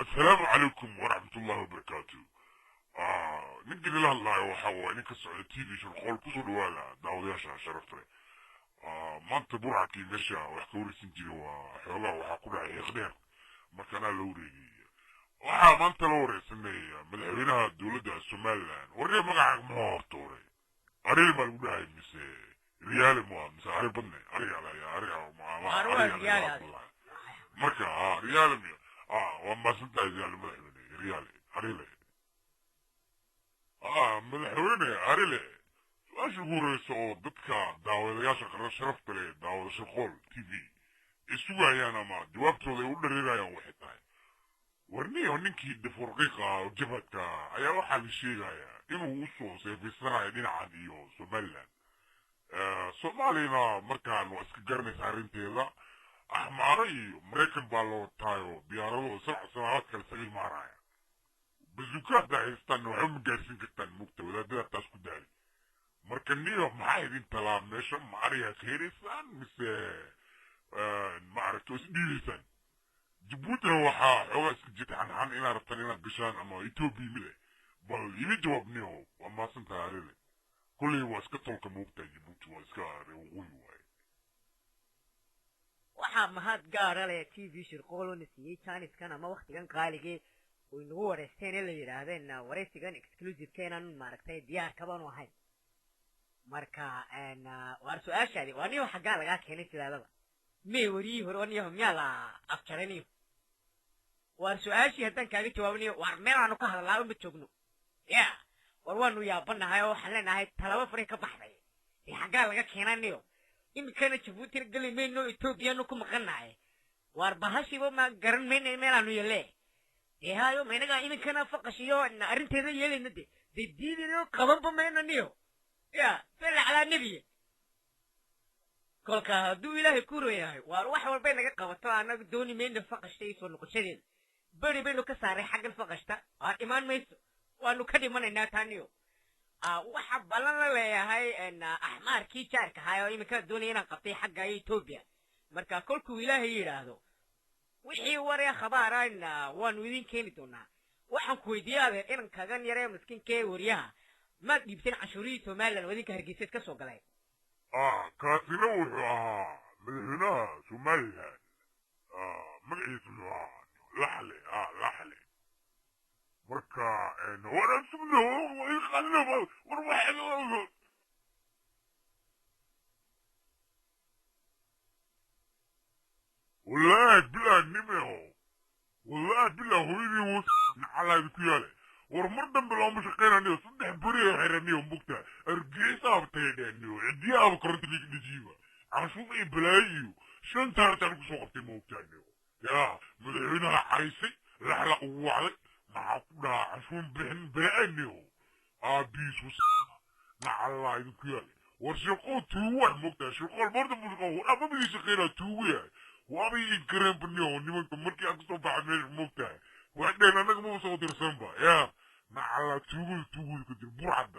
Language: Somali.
السلام عليكم ورحمة الله وبركاته. نقدر له الله وحوا إنك سعودي تي في شرقول كسر ولا داود ياشا شرفت لي. ما أنت برعك مشى وحكوري سنتي وحولا وحكوري يغدر ما كان لوري. ما أنت لوري سنية مدحوينها الدولة السومالان وري مقعك مهورتوري. أريل ما الولاي ريالي مس أريل بني أريل يا ريالي مركا ريالي وما سنت ريالي مدحويني ريالي أريلي مدحويني أريلي سؤال قوريسو oo dadka daawadayaasha qaran sharafta leh daawada shaqool TV isugayaan ama jawaabtooda ay u dhareerayaan waxay tahay warniyo ninkii difurqiqa oo jabadka ayaa waxaa la sheegayaa inuu u soo seefiysanayo dhinacan iyo Somaliland Soomaalina markaan waa iska garanaysa arrinteeda axmaaro iyo Maraykan baa loo taayo diyaarado sanaad kale sagal maaraya bazukaada haystaan waxay ma gaarsiin kartaan mugta wadaadada taas ku daali marka niyo maxay idin talaa meesha maariya kheerisan mise maaragto isdhiisan Djibouti waxaa xoogaa iska jidxanxan inaad rabtaan inaad gashaan ama Ethiopia mile bal imi jawaab niyo waa maasantahay arile kulley waa iska tolka moogtahay Djibouti waa iska reewoqooyi waaye waxaa mahad gaara leh TV shirqoolona siiyey jaaniskan ama waktigan qaaligee oo inagu wareysteen ee la yidhaahdeen wareysigan exclusive-keenan maaragtay diyaar kabanu ahayn marka waar su-aashaadi waa niyo xaggaa lagaa keenay sidaadaba mee wariyii hore oo niyo miyaa la afjaraniyo waar su-aashii haddaan kaaga jawaabanayo waar meel aanu ka hadalaa uma joogno ya war waanu yaabanahay oo waxaan leenahay talaba fari ka baxday dee xaggaa laga keenaniyo iminkana Jabuutina geli mayno Ethoobiyaanu ku maqannahay waar bahashiiba ma garan mayna meel aanu yelee dee hayo maynagaa iminkana faqashiyo arrinteeda yeelayna dee diidino qabanba mayno niyo يا سل على النبي كل كهدو إلهي كورو ياهي واروح والبين قبطة أنا دوني من الفقش تيس ونقشرين بري بينو كساري حق الفقشتا إيمان ميس وانو كدي من الناس هانيو وحب لنا لياهي إن أحمر كي شارك هاي يمكن دوني أنا قطي حق إيتوبيا مركا كلكو إلهي يراهدو وحي وريا خبارا إن وان ويدين كينيتونا وحن كويديا إن كاغان يريا مسكين كي ورياها ما جبتين عشوري Somaliland وديك هرجيسات كسو قلاي كاسينا وحا من هنا Somaliland مقعي سنوان لحلي لحلي مركا وانا سمنا ويخلنا وروح والله بلا نمو والله بلا هويني على ذكيالي ورمردن بلا مشقينانيو صدح بريو حيرانيو مبكتا ارقيسا بتايدانيو عديا بكرنت ليك نجيبا عشوف اي بلايو شان تارتان كسو قبتي موكتانيو يا مدعينها حريسي لحلق ووعلي معاقونا عشون بحن بلاينيو بيس وسا مع الله يدكيالي ورشيقو تووح مبكتا شيقو المردن مشقو اما بدي شقينا تووح وابي ينكرين بنيو نيمان تمركي اكسو بعمل مبكتا وعندنا نقمو صوت رسنبا يا مع الله تقول كنت البرعة